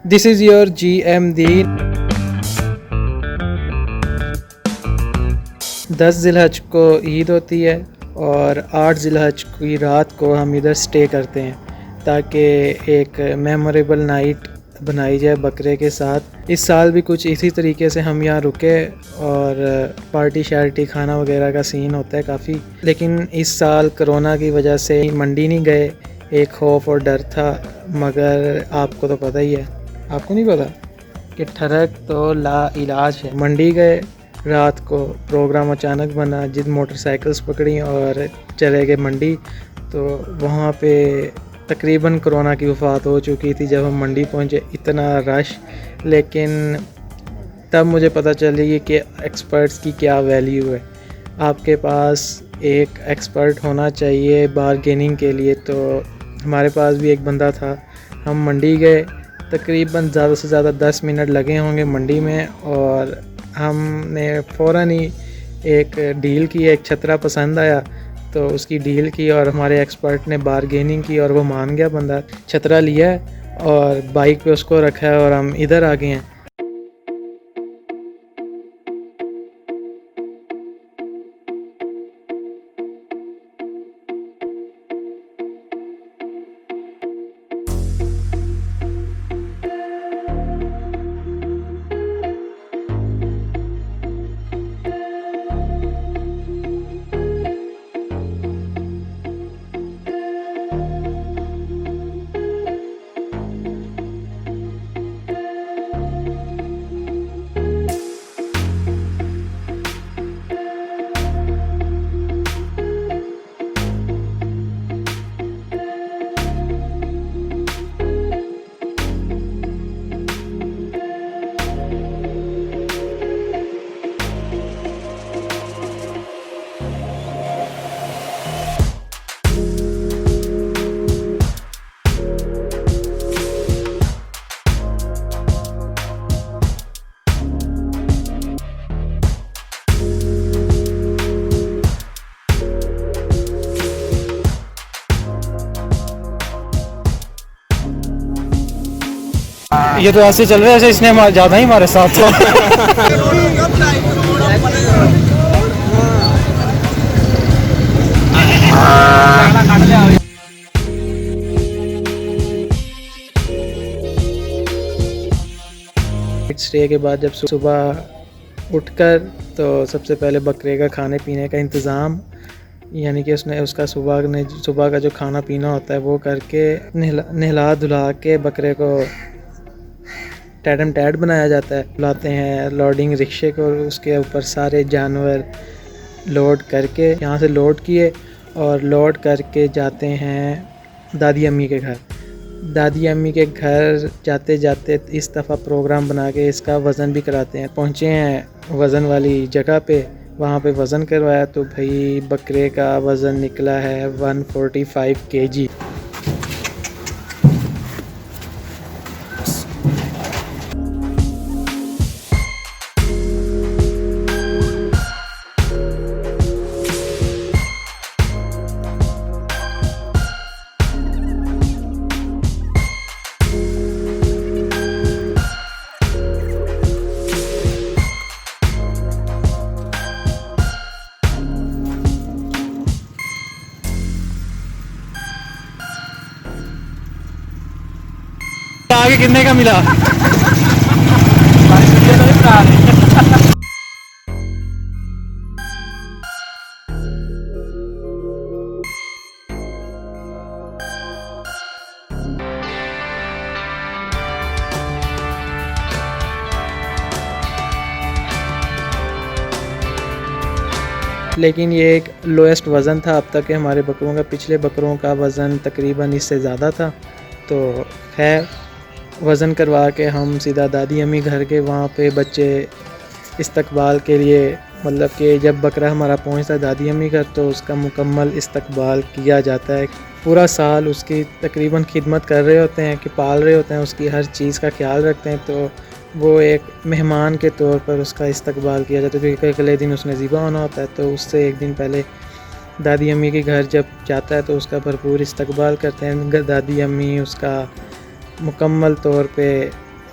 This is your GMD। 10 ज़िलहज को ईद होती है और 8 ज़िलहज की रात को हम इधर स्टे करते हैं ताकि एक मेमोरेबल नाइट बनाई जाए बकरे के साथ। इस साल भी कुछ इसी तरीके से हम यहाँ रुके और पार्टी शार्टी खाना वगैरह का सीन होता है काफ़ी, लेकिन इस साल कोरोना की वजह से मंडी नहीं गए। एक खौफ और डर था, मगर आपको तो पता ही है, आपको नहीं पता कि ठरक तो ला इलाज है। मंडी गए, रात को प्रोग्राम अचानक बना, जिद मोटरसाइकिल्स पकड़ी और चले गए मंडी। तो वहाँ पे तकरीबन कोरोना की वफ़ात हो चुकी थी जब हम मंडी पहुँचे। इतना रश, लेकिन तब मुझे पता चली कि एक्सपर्ट्स की क्या वैल्यू है। आपके पास एक एक्सपर्ट होना चाहिए बारगेनिंग के लिए। तो हमारे पास भी एक बंदा था। हम मंडी गए, तकरीबन ज़्यादा से ज़्यादा 10 मिनट लगे होंगे मंडी में, और हमने फ़ौरन ही एक डील की। एक छतरा पसंद आया तो उसकी डील की और हमारे एक्सपर्ट ने बारगेनिंग की और वो मान गया बंदा। छतरा लिया और बाइक पे उसको रखा है और हम इधर आ गए हैं। ये तो ऐसे चल रहा है जैसे इसने ज़्यादा ही हमारे साथ था। स्टे के बाद जब सुबह उठकर तो सबसे पहले बकरे का खाने पीने का इंतज़ाम, यानी कि उसका सुबह का जो खाना पीना होता है वो करके नहला धुला के बकरे को टैडम टैड बनाया जाता है। लाते हैं लोडिंग रिक्शे को, उसके ऊपर सारे जानवर लोड करके यहाँ से लोड किए और लोड करके जाते हैं दादी अम्मी के घर। दादी अम्मी के घर जाते जाते इस दफ़ा प्रोग्राम बना के इसका वज़न भी कराते हैं। पहुँचे हैं वज़न वाली जगह पे, वहाँ पे वज़न करवाया तो भाई बकरे का वज़न निकला है 145 kg। आगे कितने का मिला? लेकिन ये एक लोएस्ट वज़न था अब तक के हमारे बकरों का। पिछले बकरों का वज़न तकरीबन इससे ज़्यादा था। तो खैर वज़न करवा के हम सीधा दादी अम्मी घर के वहाँ पे बच्चे इस्तकबाल के लिए, मतलब कि जब बकरा हमारा पहुँचता है दादी अम्मी घर तो उसका मुकम्मल इस्तकबाल किया जाता है। पूरा साल उसकी तकरीबन खिदमत कर रहे होते हैं कि पाल रहे होते हैं, उसकी हर चीज़ का ख्याल रखते हैं। तो वो एक मेहमान के तौर पर उसका इस्तकबाल किया जाता है, क्योंकि अगले दिन उसने ज़िबा होना होता है। तो उससे एक दिन पहले दादी अम्मी के घर जब जाता है तो उसका भरपूर इस्तकबाल करते हैं। दादी अम्मी उसका मुकम्मल तौर पे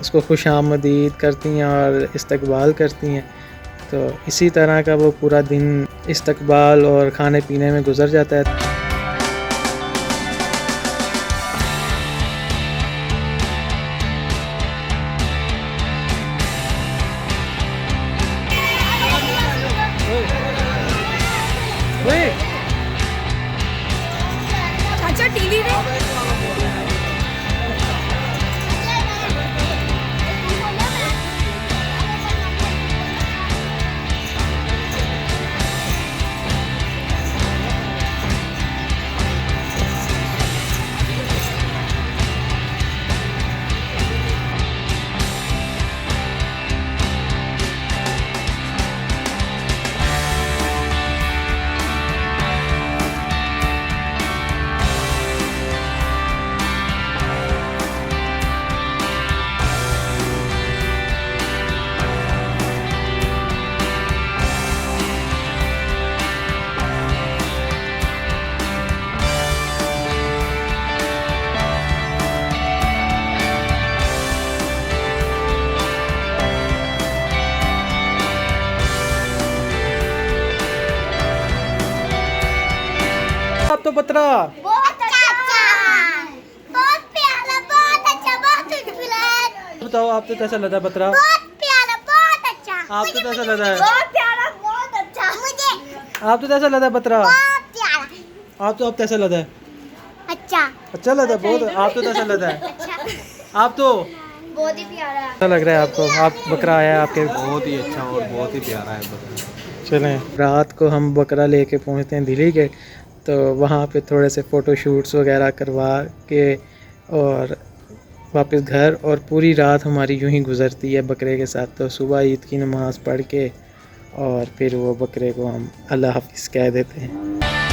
उसको खुशामदीद करती हैं और इस्तकबाल करती हैं। तो इसी तरह का वो पूरा दिन इस्तकबाल और खाने पीने में गुजर जाता है। अच्छा टीवी में आप तो बतरा बहुत अच्छा, बहुत प्यारा, बहुत अच्छा, बहुत ब्यूटीफुल। बताओ, आप तो कैसा लगा बतरा? बहुत प्यारा, बहुत अच्छा। आप तो कैसा लगा है? बहुत प्यारा, बहुत अच्छा। मुझे आप तो कैसा लगा बतरा? बहुत प्यारा। आप तो अब कैसा लगा है? अच्छा अच्छा लगा बहुत। आप तो कैसा लगा है? अच्छा, आप तो बहुत ही प्यारा। अच्छा लग रहा है आपको? आप बकरा आया आपके? बहुत ही अच्छा और बहुत ही प्यारा है बकरा। चलें, रात को हम बकरा लेके पहुंचते हैं दिल्ली गेट। तो वहाँ पे थोड़े से फ़ोटो शूट्स वगैरह करवा के और वापस घर, और पूरी रात हमारी यूं ही गुजरती है बकरे के साथ। तो सुबह ईद की नमाज़ पढ़ के और फिर वो बकरे को हम अल्लाह हाफिज़ कह देते हैं।